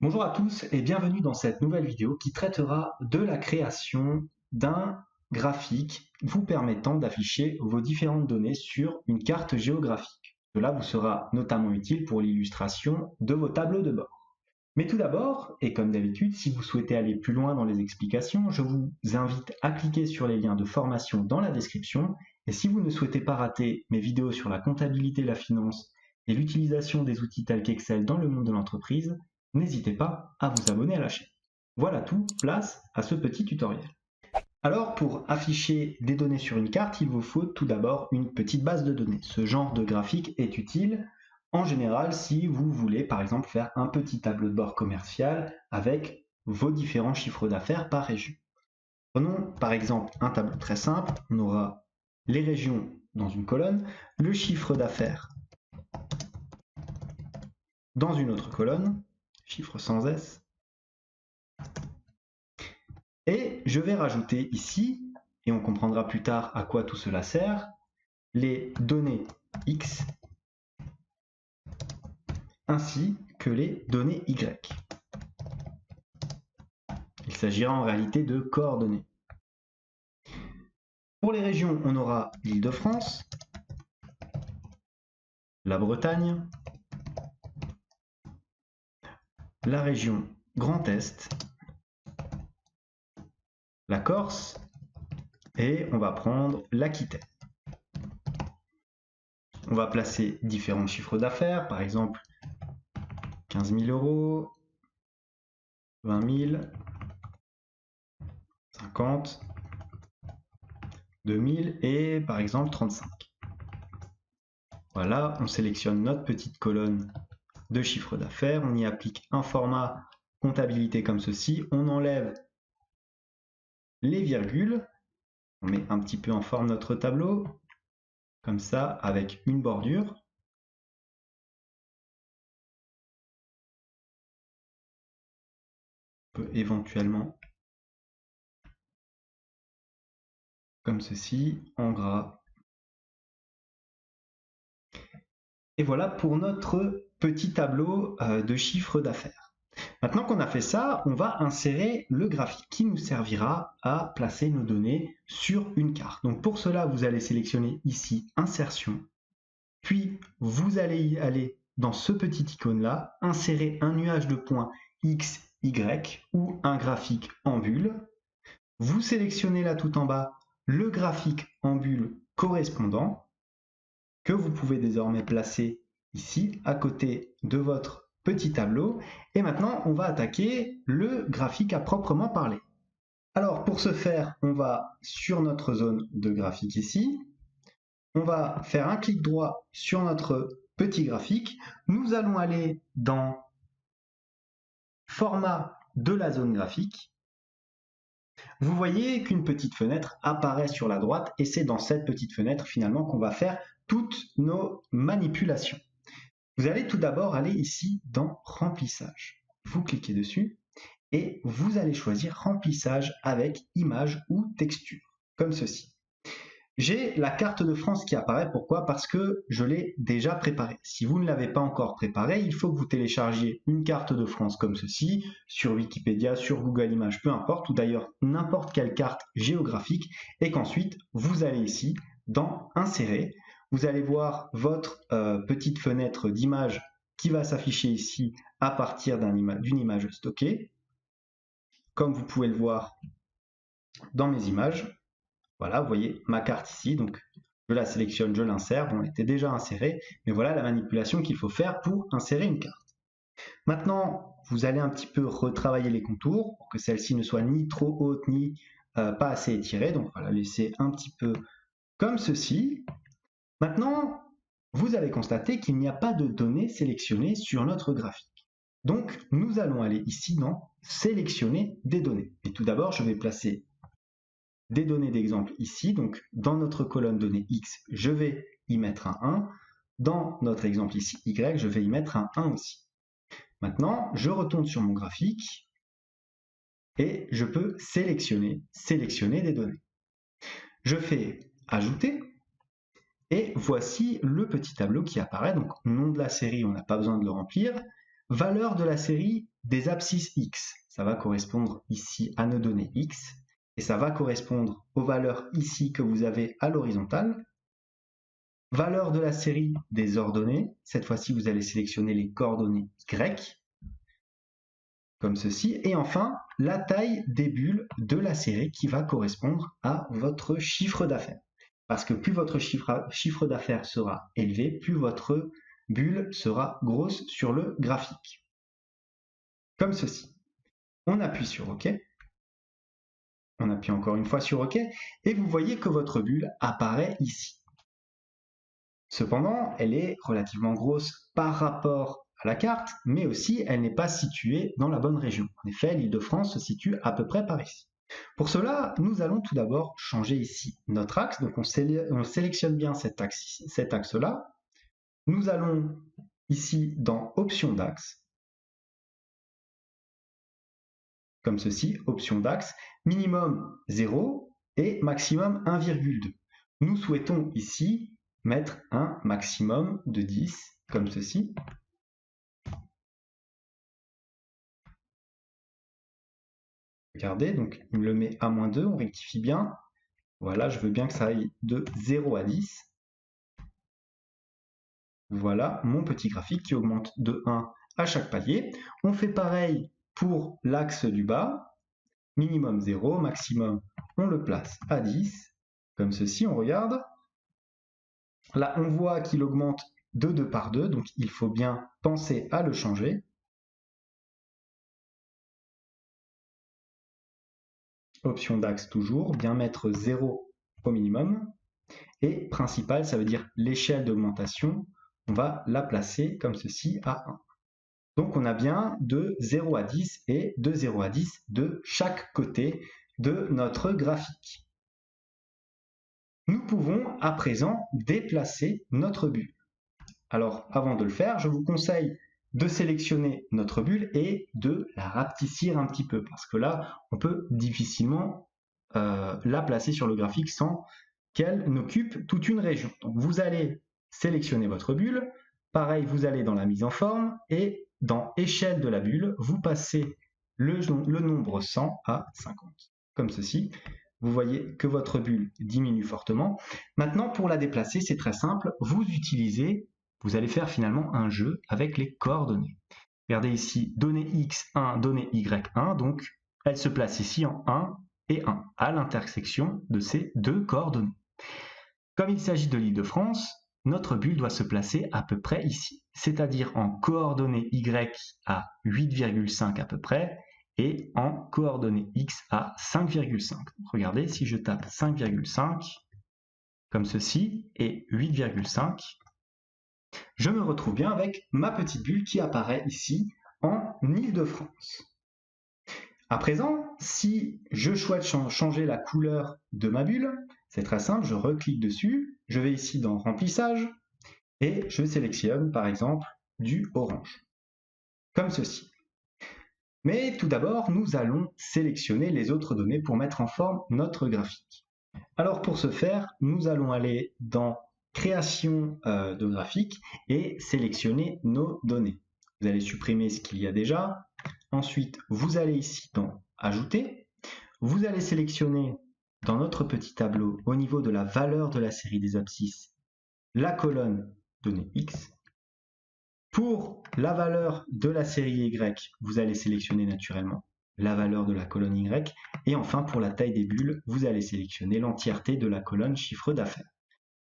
Bonjour à tous et bienvenue dans cette nouvelle vidéo qui traitera de la création d'un graphique vous permettant d'afficher vos différentes données sur une carte géographique. Cela vous sera notamment utile pour l'illustration de vos tableaux de bord. Mais tout d'abord, et comme d'habitude, si vous souhaitez aller plus loin dans les explications, je vous invite à cliquer sur les liens de formation dans la description. Et si vous ne souhaitez pas rater mes vidéos sur la comptabilité, la finance et l'utilisation des outils tels qu'Excel dans le monde de l'entreprise, n'hésitez pas à vous abonner à la chaîne. Voilà tout, place à ce petit tutoriel. Alors pour afficher des données sur une carte, il vous faut tout d'abord une petite base de données. Ce genre de graphique est utile en général si vous voulez par exemple faire un petit tableau de bord commercial avec vos différents chiffres d'affaires par région. Prenons par exemple un tableau très simple, on aura les régions dans une colonne, le chiffre d'affaires dans une autre colonne, chiffre sans S, et je vais rajouter ici, et on comprendra plus tard à quoi tout cela sert, les données X ainsi que les données Y. Il s'agira en réalité de coordonnées. Pour les régions, on aura l'Île-de-France, la Bretagne, la région Grand Est, la Corse, et on va prendre l'Aquitaine. On va placer différents chiffres d'affaires, par exemple 15 000 euros, 20 000, 50, 2000 et par exemple 35. Voilà, on sélectionne notre petite colonne de chiffre d'affaires, on y applique un format comptabilité comme ceci, on enlève les virgules, on met un petit peu en forme notre tableau, comme ça, avec une bordure. On peut éventuellement, comme ceci, en gras. Et voilà pour notre petit tableau de chiffre d'affaires. Maintenant qu'on a fait ça, on va insérer le graphique qui nous servira à placer nos données sur une carte. Donc pour cela, vous allez sélectionner ici Insertion, puis vous allez aller dans ce petit icône-là, insérer un nuage de points X, Y ou un graphique en bulle. Vous sélectionnez là tout en bas le graphique en bulle correspondant que vous pouvez désormais placer ici à côté de votre petit tableau. Et maintenant, on va attaquer le graphique à proprement parler. Alors pour ce faire, on va sur notre zone de graphique ici. On va faire un clic droit sur notre petit graphique. Nous allons aller dans Format de la zone graphique. Vous voyez qu'une petite fenêtre apparaît sur la droite et c'est dans cette petite fenêtre finalement qu'on va faire toutes nos manipulations. Vous allez tout d'abord aller ici dans Remplissage. Vous cliquez dessus et vous allez choisir Remplissage avec image ou texture, comme ceci. J'ai la carte de France qui apparaît, pourquoi? Parce que je l'ai déjà préparée. Si vous ne l'avez pas encore préparée, il faut que vous téléchargiez une carte de France comme ceci, sur Wikipédia, sur Google Images, peu importe, ou d'ailleurs n'importe quelle carte géographique, et qu'ensuite vous allez ici dans Insérer. Vous allez voir votre petite fenêtre d'image qui va s'afficher ici à partir d'une image stockée, comme vous pouvez le voir dans mes images. Voilà, vous voyez ma carte ici, donc je la sélectionne, je l'insère, bon, elle était déjà insérée, mais voilà la manipulation qu'il faut faire pour insérer une carte. Maintenant, vous allez un petit peu retravailler les contours pour que celle-ci ne soit ni trop haute ni pas assez étirée, donc on va la laisser un petit peu comme ceci. Maintenant, vous allez constater qu'il n'y a pas de données sélectionnées sur notre graphique. Donc, nous allons aller ici dans Sélectionner des données. Et tout d'abord, je vais placer des données d'exemple ici, donc dans notre colonne données X, je vais y mettre un 1, dans notre exemple ici Y, je vais y mettre un 1 aussi. Maintenant, je retourne sur mon graphique et je peux sélectionner des données. Je fais Ajouter et voici le petit tableau qui apparaît, donc nom de la série, on n'a pas besoin de le remplir, valeur de la série des abscisses x. Ça va correspondre ici à nos données x, et ça va correspondre aux valeurs ici que vous avez à l'horizontale. Valeur de la série des ordonnées, cette fois-ci vous allez sélectionner les coordonnées y, comme ceci, et enfin la taille des bulles de la série qui va correspondre à votre chiffre d'affaires. Parce que plus votre chiffre d'affaires sera élevé, plus votre bulle sera grosse sur le graphique. Comme ceci. On appuie sur OK. On appuie encore une fois sur OK, et vous voyez que votre bulle apparaît ici. Cependant, elle est relativement grosse par rapport à la carte, mais aussi elle n'est pas située dans la bonne région. En effet, l'Île-de-France se situe à peu près par ici. Pour cela, nous allons tout d'abord changer ici notre axe. Donc on sélectionne bien cet axe-là. Nous allons ici dans Options d'axe, comme ceci, Options d'axe, minimum 0 et maximum 1,2. Nous souhaitons ici mettre un maximum de 10, comme ceci. Regardez, donc il me le met à -2, on rectifie bien. Voilà, je veux bien que ça aille de 0 à 10. Voilà mon petit graphique qui augmente de 1 à chaque palier. On fait pareil pour l'axe du bas. Minimum 0, maximum, on le place à 10. Comme ceci, on regarde. Là, on voit qu'il augmente de 2 par 2, donc il faut bien penser à le changer. Option d'axe toujours, bien mettre 0 au minimum. Et principal, ça veut dire l'échelle d'augmentation. On va la placer comme ceci à 1. Donc on a bien de 0 à 10 et de 0 à 10 de chaque côté de notre graphique. Nous pouvons à présent déplacer notre bulle. Alors avant de le faire, je vous conseille de sélectionner notre bulle et de la rapetissir un petit peu, parce que là, on peut difficilement la placer sur le graphique sans qu'elle n'occupe toute une région. Donc vous allez sélectionner votre bulle, pareil, vous allez dans la mise en forme, et dans échelle de la bulle, vous passez le nombre 100 à 50, comme ceci. Vous voyez que votre bulle diminue fortement. Maintenant, pour la déplacer, c'est très simple. Vous allez faire finalement un jeu avec les coordonnées. Regardez ici, donnée x1, donnée y1, donc elle se place ici en 1 et 1, à l'intersection de ces deux coordonnées. Comme il s'agit de l'Île-de-France, notre bulle doit se placer à peu près ici, c'est-à-dire en coordonnées y à 8,5 à peu près, et en coordonnées x à 5,5. Regardez, si je tape 5,5, comme ceci, et 8,5, je me retrouve bien avec ma petite bulle qui apparaît ici en Île-de-France. À présent, si je souhaite changer la couleur de ma bulle, c'est très simple, je reclique dessus, je vais ici dans Remplissage, et je sélectionne par exemple du orange, comme ceci. Mais tout d'abord, nous allons sélectionner les autres données pour mettre en forme notre graphique. Alors pour ce faire, nous allons aller dans Création de graphique et sélectionner nos données. Vous allez supprimer ce qu'il y a déjà. Ensuite, vous allez ici dans Ajouter. Vous allez sélectionner dans notre petit tableau, au niveau de la valeur de la série des abscisses, la colonne donnée X. Pour la valeur de la série Y, vous allez sélectionner naturellement la valeur de la colonne Y. Et enfin, pour la taille des bulles, vous allez sélectionner l'entièreté de la colonne chiffre d'affaires.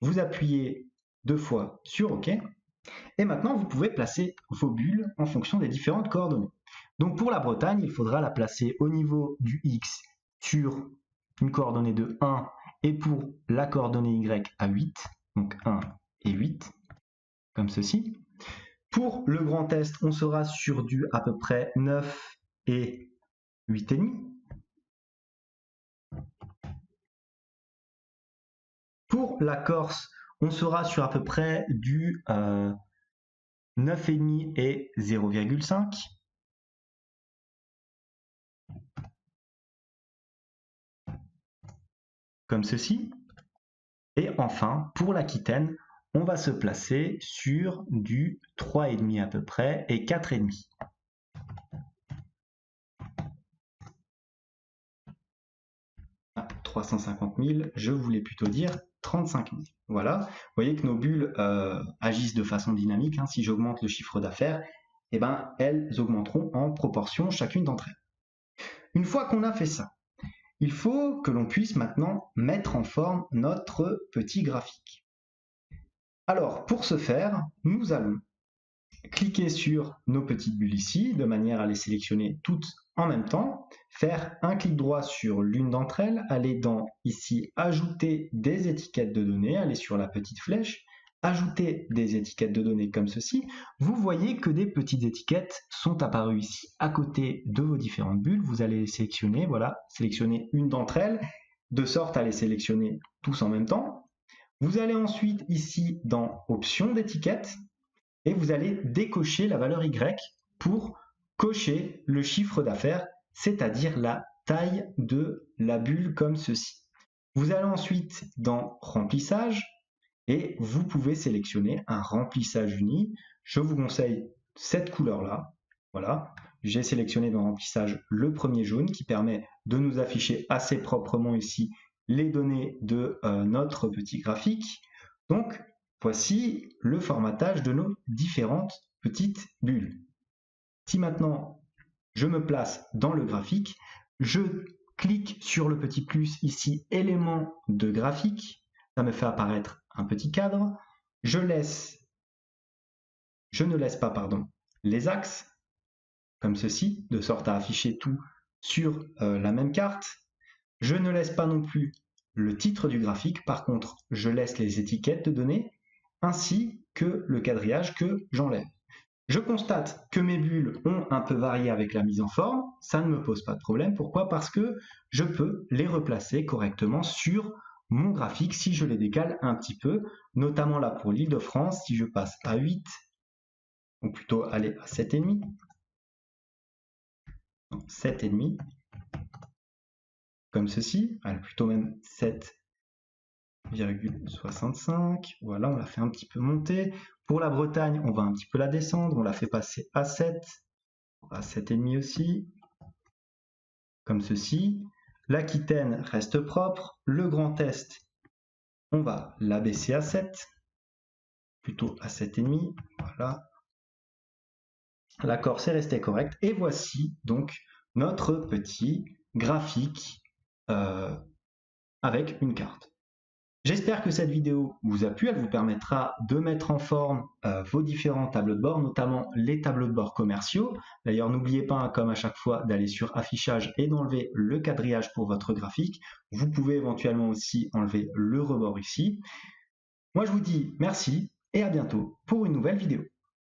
Vous appuyez 2 fois sur OK. Et maintenant, vous pouvez placer vos bulles en fonction des différentes coordonnées. Donc pour la Bretagne, il faudra la placer au niveau du X sur une coordonnée de 1 et pour la coordonnée Y à 8, donc 1 et 8, comme ceci. Pour le Grand Est, on sera sur du à peu près 9 et 8,5. Pour la Corse, on sera sur à peu près du 9,5 et 0,5. Comme ceci. Et enfin, pour l'Aquitaine, on va se placer sur du 3,5 à peu près et 4,5. 350 000, je voulais plutôt dire 35 000. Voilà, vous voyez que nos bulles agissent de façon dynamique. Hein. Si j'augmente le chiffre d'affaires, eh ben, elles augmenteront en proportion chacune d'entre elles. Une fois qu'on a fait ça, il faut que l'on puisse maintenant mettre en forme notre petit graphique. Alors, pour ce faire, nous allons cliquer sur nos petites bulles ici, de manière à les sélectionner toutes en même temps, faire un clic droit sur l'une d'entre elles, aller dans ici ajouter des étiquettes de données, aller sur la petite flèche, ajouter des étiquettes de données comme ceci. Vous voyez que des petites étiquettes sont apparues ici à côté de vos différentes bulles. Vous allez les sélectionner, voilà, sélectionner une d'entre elles, de sorte à les sélectionner tous en même temps. Vous allez ensuite ici dans options d'étiquettes, et vous allez décocher la valeur Y pour cocher le chiffre d'affaires, c'est-à-dire la taille de la bulle comme ceci. Vous allez ensuite dans remplissage et vous pouvez sélectionner un remplissage uni. Je vous conseille cette couleur-là. Voilà, j'ai sélectionné dans remplissage le premier jaune qui permet de nous afficher assez proprement ici les données de notre petit graphique. Donc, voici le formatage de nos différentes petites bulles. Si maintenant je me place dans le graphique, je clique sur le petit plus ici, élément de graphique, ça me fait apparaître un petit cadre. Je ne laisse pas les axes, comme ceci, de sorte à afficher tout sur la même carte. Je ne laisse pas non plus le titre du graphique, par contre, je laisse les étiquettes de données, ainsi que le quadrillage que j'enlève. Je constate que mes bulles ont un peu varié avec la mise en forme, ça ne me pose pas de problème. Pourquoi? Parce que je peux les replacer correctement sur mon graphique si je les décale un petit peu, notamment là pour l'Île-de-France, si je passe à 8, ou plutôt aller à 7,5, 7,5, comme ceci, plutôt même 7,65, voilà, on l'a fait un petit peu monter. Pour la Bretagne, on va un petit peu la descendre, on la fait passer à 7, à 7,5 aussi, comme ceci. L'Aquitaine reste propre, le Grand Est, on va l'abaisser à 7, plutôt à 7,5, voilà. La Corse est restée correcte, et voici donc notre petit graphique avec une carte. J'espère que cette vidéo vous a plu, elle vous permettra de mettre en forme vos différents tableaux de bord, notamment les tableaux de bord commerciaux. D'ailleurs, n'oubliez pas, comme à chaque fois, d'aller sur affichage et d'enlever le quadrillage pour votre graphique. Vous pouvez éventuellement aussi enlever le rebord ici. Moi, je vous dis merci et à bientôt pour une nouvelle vidéo.